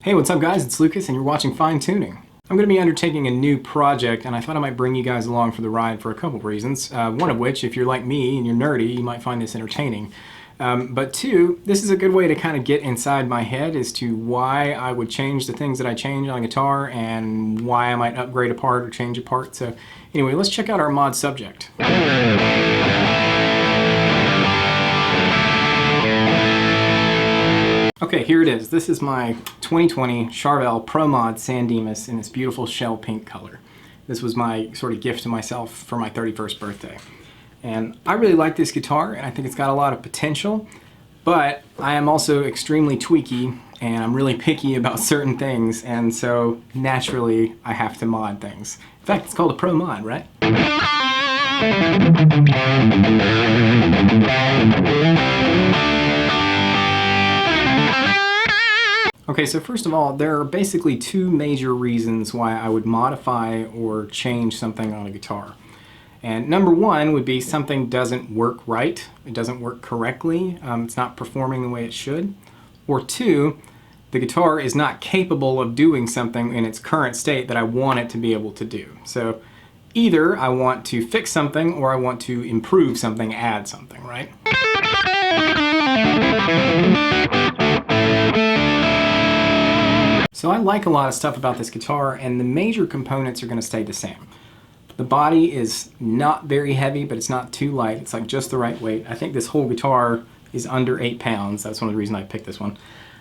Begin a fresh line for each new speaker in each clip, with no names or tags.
Hey, what's up guys? It's Lucas and you're watching Fine Tuning. I'm going to be undertaking a new project and I thought I might bring you guys along for the ride for a couple of reasons. One of which, if you're like me and you're nerdy, you might find this entertaining. But two, this is a good way to kind of get inside my head as to why I would change the things that I change on a guitar and why I might upgrade a part or change a part. So anyway, let's check out our mod subject. Okay, here it is. This is my 2020 Charvel Pro-Mod San Dimas in this beautiful shell pink color. This was my sort of gift to myself for my 31st birthday. And I really like this guitar and I think it's got a lot of potential, but I am also extremely tweaky and I'm really picky about certain things, and so naturally I have to mod things. In fact, it's called a Pro Mod, right? Okay, so first of all, there are basically two major reasons why I would modify or change something on a guitar. And number one would be something doesn't work right, it doesn't work correctly, it's not performing the way it should. Or two, the guitar is not capable of doing something in its current state that I want it to be able to do. So either I want to fix something or I want to improve something, add something, right? So I like a lot of stuff about this guitar, and the major components are going to stay the same. The body is not very heavy, but it's not too light. It's like just the right weight. I think this whole guitar is under 8 pounds. That's one of the reasons I picked this one.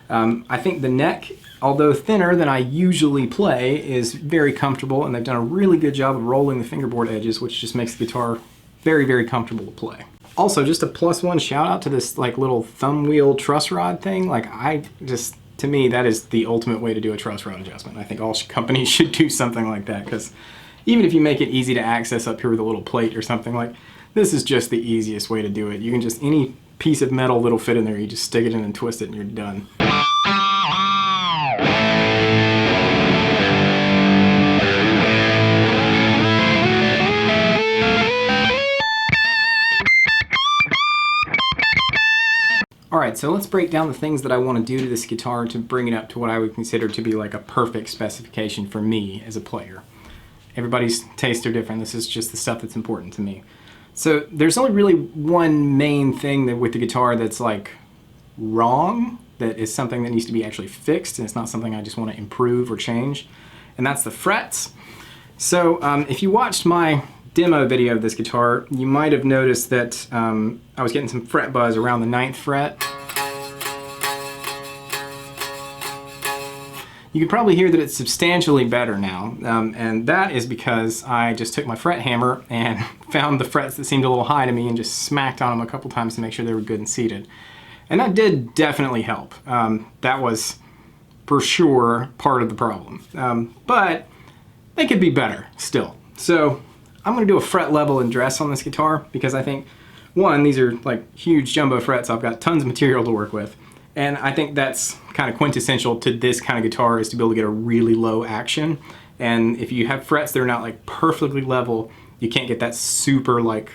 I think the neck, although thinner than I usually play, is very comfortable, and they've done a really good job of rolling the fingerboard edges, which just makes the guitar very, very comfortable to play. Also, just a +1 shout out to this like little thumb wheel truss rod thing. To me, that is the ultimate way to do a truss rod adjustment. I think all companies should do something like that, because even if you make it easy to access up here with a little plate or something, like this is just the easiest way to do it. You can just, any piece of metal that'll fit in there, you just stick it in and twist it and you're done. Alright, so let's break down the things that I want to do to this guitar to bring it up to what I would consider to be like a perfect specification for me as a player. Everybody's tastes are different. This is just the stuff that's important to me. So there's only really one main thing with the guitar that's like wrong, that is something that needs to be actually fixed, and it's not something I just want to improve or change, and that's the frets. So if you watched my demo video of this guitar, you might have noticed that I was getting some fret buzz around the 9th fret. You can probably hear that it's substantially better now, and that is because I just took my fret hammer and found the frets that seemed a little high to me and just smacked on them a couple times to make sure they were good and seated. And that did definitely help. That was for sure part of the problem. But they could be better still. So I'm going to do a fret level and dress on this guitar because I think, one, these are like huge jumbo frets. I've got tons of material to work with. And I think that's kind of quintessential to this kind of guitar, is to be able to get a really low action. And if you have frets that are not like perfectly level, you can't get that super like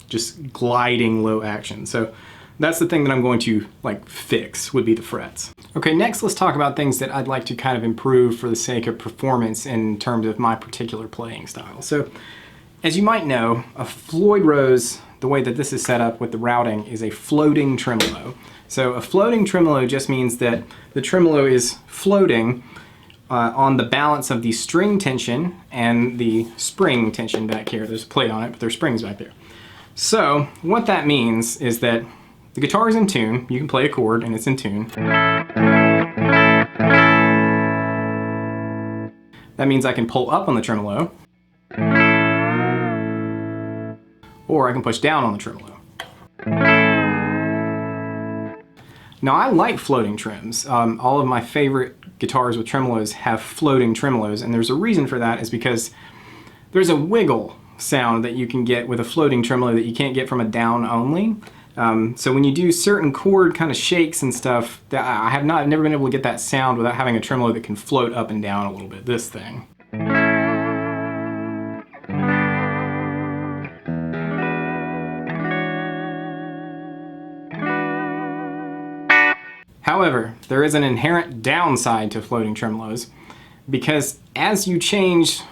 just gliding low action. So that's the thing that I'm going to like fix, would be the frets. Okay, next let's talk about things that I'd like to kind of improve for the sake of performance in terms of my particular playing style. So as you might know, a Floyd Rose, the way that this is set up with the routing, is a floating tremolo. So a floating tremolo just means that the tremolo is floating on the balance of the string tension and the spring tension back here. There's a plate on it, but there's springs back there. So what that means is that the guitar is in tune. You can play a chord and it's in tune. That means I can pull up on the tremolo, or I can push down on the tremolo. Now I like floating trems. All of my favorite guitars with tremolos have floating tremolos, and there's a reason for that, is because there's a wiggle sound that you can get with a floating tremolo that you can't get from a down only. So when you do certain chord kind of shakes and stuff, I've never been able to get that sound without having a tremolo that can float up and down a little bit. This thing. However, there is an inherent downside to floating tremolos, because as you change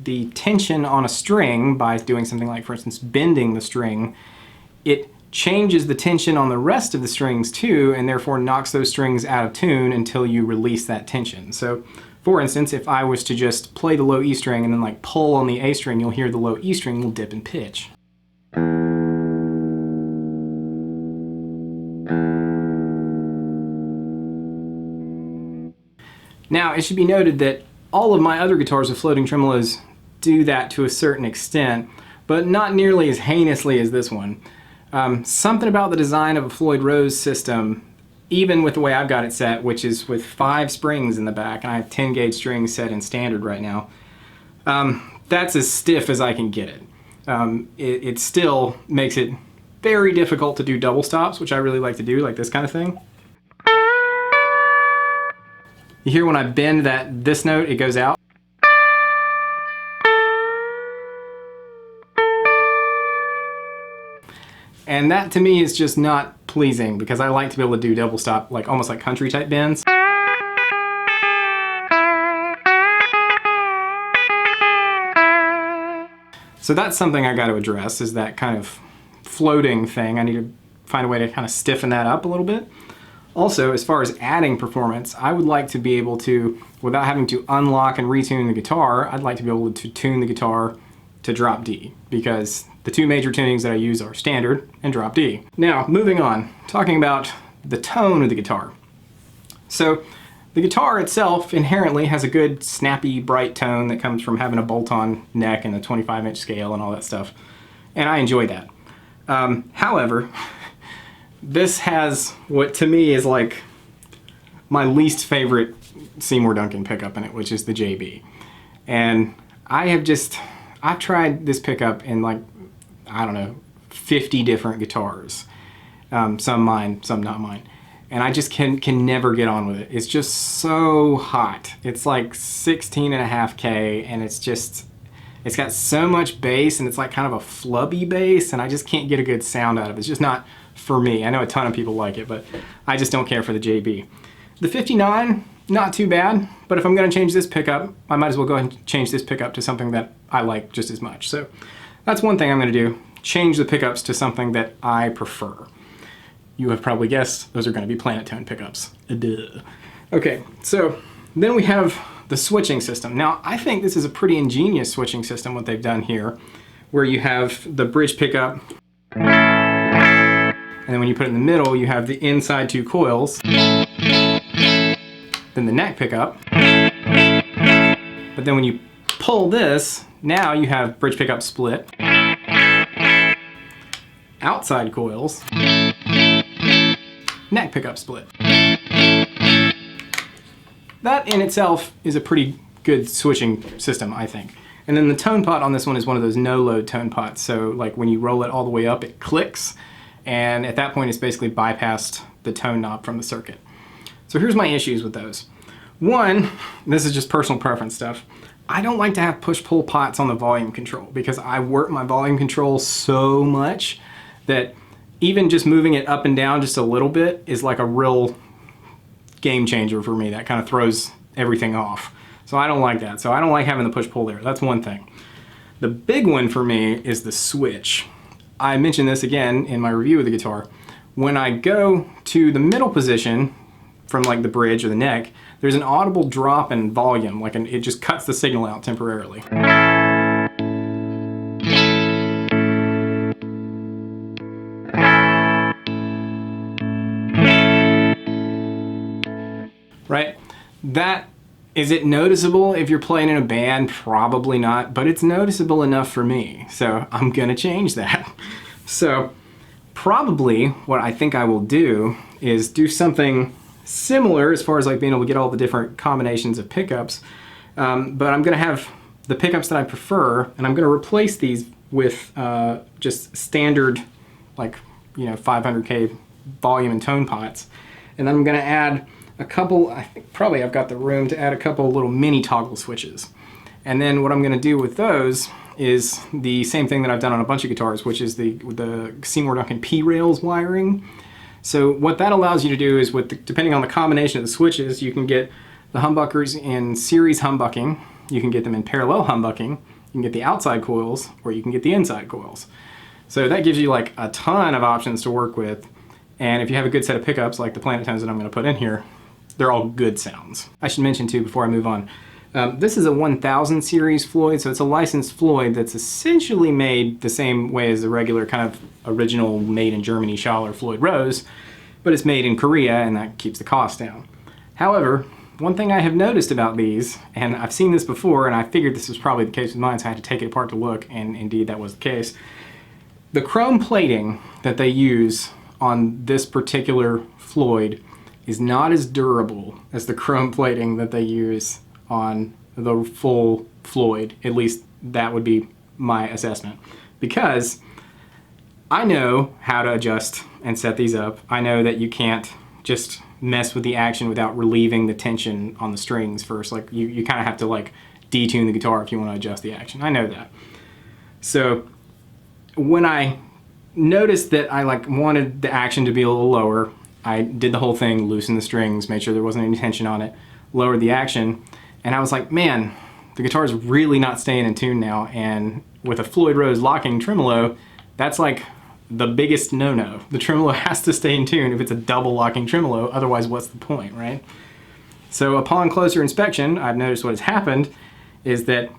the tension on a string by doing something like, for instance, bending the string, it changes the tension on the rest of the strings too, and therefore knocks those strings out of tune until you release that tension. So for instance, if I was to just play the low E string and then like pull on the A string, you'll hear the low E string will dip in pitch. Now, it should be noted that all of my other guitars with floating tremolos do that to a certain extent, but not nearly as heinously as this one. Something about the design of a Floyd Rose system, even with the way I've got it set, which is with 5 springs in the back, and I have 10 gauge strings set in standard right now, that's as stiff as I can get it. It still makes it very difficult to do double stops, which I really like to do, like this kind of thing. You hear when I bend this note, it goes out. And that to me is just not pleasing, because I like to be able to do double stop, like almost like country type bends. So that's something I got to address, is that kind of floating thing. I need to find a way to kind of stiffen that up a little bit. Also, as far as adding performance, I would like to be able to, without having to unlock and retune the guitar, I'd like to be able to tune the guitar to drop D, because the 2 major tunings that I use are standard and drop D. Now, moving on, talking about the tone of the guitar. So, the guitar itself inherently has a good, snappy, bright tone that comes from having a bolt-on neck and a 25-inch scale and all that stuff, and I enjoy that. However, this has what to me is like my least favorite Seymour Duncan pickup in it, which is the JB. And I've tried this pickup in like, I don't know, 50 different guitars. Some mine, some not mine. And I just can never get on with it. It's just so hot. It's like 16.5K, and it's got so much bass, and it's like kind of a flubby bass, and I just can't get a good sound out of it. It's just not for me. I know a ton of people like it, but I just don't care for the JB. The 59, not too bad, but if I'm gonna change this pickup, I might as well go ahead and change this pickup to something that I like just as much. So that's one thing I'm gonna do, change the pickups to something that I prefer. You have probably guessed, those are gonna be Planet Tone pickups. Duh. Okay, so then we have the switching system. Now, I think this is a pretty ingenious switching system, what they've done here, where you have the bridge pickup, and then when you put it in the middle, you have the inside 2 coils, then the neck pickup, but then when you pull this, now you have bridge pickup split, outside coils, neck pickup split. That in itself is a pretty good switching system, I think. And then the tone pot on this one is one of those no-load tone pots, so like when you roll it all the way up, it clicks, and at that point it's basically bypassed the tone knob from the circuit. So here's my issues with those. One, this is just personal preference stuff, I don't like to have push-pull pots on the volume control, because I work my volume control so much that even just moving it up and down just a little bit is like a real game changer for me. That kind of throws everything off. So I don't like that. So I don't like having the push-pull there. That's one thing. The big one for me is the switch. I mentioned this again in my review of the guitar. When I go to the middle position from like the bridge or the neck, there's an audible drop in volume, like it just cuts the signal out temporarily. Right? Is it noticeable if you're playing in a band? Probably not, but it's noticeable enough for me, so I'm gonna change that. So probably what I think I will do is do something similar as far as like being able to get all the different combinations of pickups, but I'm gonna have the pickups that I prefer, and I'm gonna replace these with just standard, like, 500K volume and tone pots, and then I'm gonna add a couple, I think probably I've got the room to add a couple little mini toggle switches. And then what I'm gonna do with those is the same thing that I've done on a bunch of guitars, which is the Seymour Duncan P-Rails wiring. So what that allows you to do is, depending on the combination of the switches, you can get the humbuckers in series humbucking, you can get them in parallel humbucking, you can get the outside coils, or you can get the inside coils. So that gives you like a ton of options to work with, and if you have a good set of pickups like the Planet Tones that I'm going to put in here, they're all good sounds. I should mention too, before I move on, this is a 1000 series Floyd, so it's a licensed Floyd that's essentially made the same way as the regular kind of original made in Germany Schaller Floyd Rose, but it's made in Korea and that keeps the cost down. However, one thing I have noticed about these, and I've seen this before and I figured this was probably the case with mine, so I had to take it apart to look, and indeed that was the case. The chrome plating that they use on this particular Floyd is not as durable as the chrome plating that they use on the full Floyd. At least that would be my assessment, because I know how to adjust and set these up. I know that you can't just mess with the action without relieving the tension on the strings first. Like you kind of have to like detune the guitar if you want to adjust the action. I know that. So when I noticed that I like wanted the action to be a little lower, I did the whole thing, loosened the strings, made sure there wasn't any tension on it, lowered the action, and I was like, man, the guitar is really not staying in tune now, and with a Floyd Rose locking tremolo, that's like the biggest no-no. The tremolo has to stay in tune if it's a double locking tremolo, otherwise what's the point, right? So upon closer inspection, I've noticed what has happened is that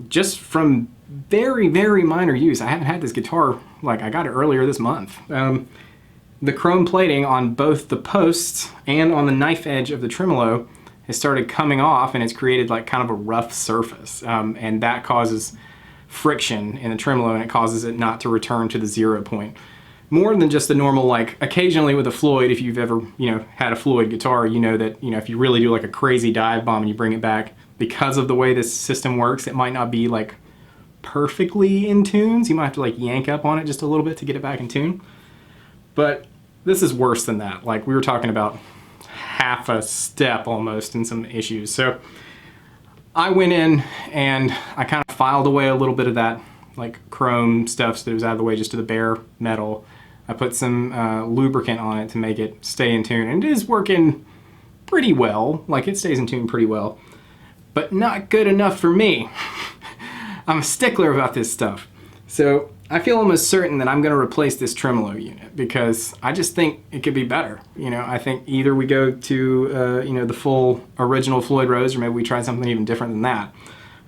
just from very, very minor use, I haven't had this guitar, like I got it earlier this month, the chrome plating on both the posts and on the knife edge of the tremolo has started coming off, and it's created like kind of a rough surface, and that causes friction in the tremolo, and it causes it not to return to the 0 point. More than just the normal, like occasionally with a Floyd, if you've ever had a Floyd guitar, you know that if you really do like a crazy dive bomb and you bring it back, because of the way this system works, it might not be like perfectly in tune, so you might have to like yank up on it just a little bit to get it back in tune. But this is worse than that. Like we were talking about half a step almost in some issues. So I went in and I kind of filed away a little bit of that like chrome stuff so that it was out of the way just to the bare metal. I put some lubricant on it to make it stay in tune, and it is working pretty well. Like it stays in tune pretty well, but not good enough for me. I'm a stickler about this stuff. So I feel almost certain that I'm going to replace this tremolo unit because I just think it could be better. I think either we go to the full original Floyd Rose, or maybe we try something even different than that.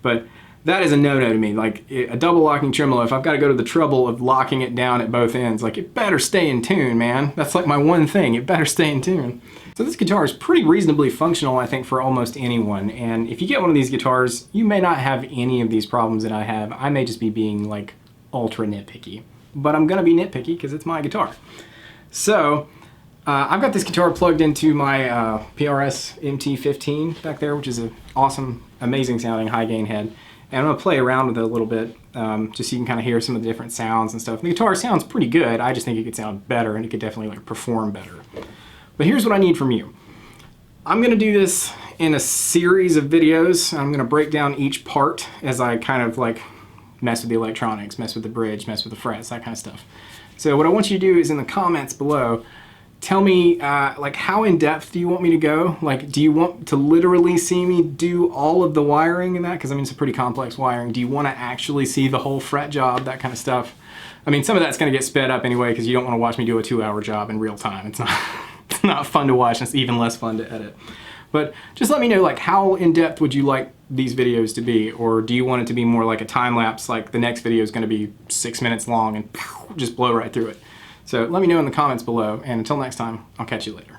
But that is a no-no to me. Like a double locking tremolo, if I've got to go to the trouble of locking it down at both ends, like it better stay in tune, man. That's like my one thing. It better stay in tune. So this guitar is pretty reasonably functional, I think, for almost anyone. And if you get one of these guitars, you may not have any of these problems that I have. I may just be being like ultra nitpicky, but I'm gonna be nitpicky because it's my guitar. So I've got this guitar plugged into my PRS MT15 back there, which is an awesome, amazing sounding high gain head. And I'm gonna play around with it a little bit, just so you can kind of hear some of the different sounds and stuff. And the guitar sounds pretty good. I just think it could sound better, and it could definitely like perform better. But here's what I need from you. I'm gonna do this in a series of videos. I'm gonna break down each part as I kind of like mess with the electronics, mess with the bridge, mess with the frets, that kind of stuff. So what I want you to do is in the comments below, tell me like how in depth do you want me to go? Like, do you want to literally see me do all of the wiring and that? Because I mean, it's a pretty complex wiring. Do you want to actually see the whole fret job, that kind of stuff? I mean, some of that's going to get sped up anyway because you don't want to watch me do a 2-hour job in real time. It's not fun to watch, and it's even less fun to edit. But just let me know, like, how in-depth would you like these videos to be? Or do you want it to be more like a time-lapse, like the next video is going to be 6 minutes long and just blow right through it? So let me know in the comments below, and until next time, I'll catch you later.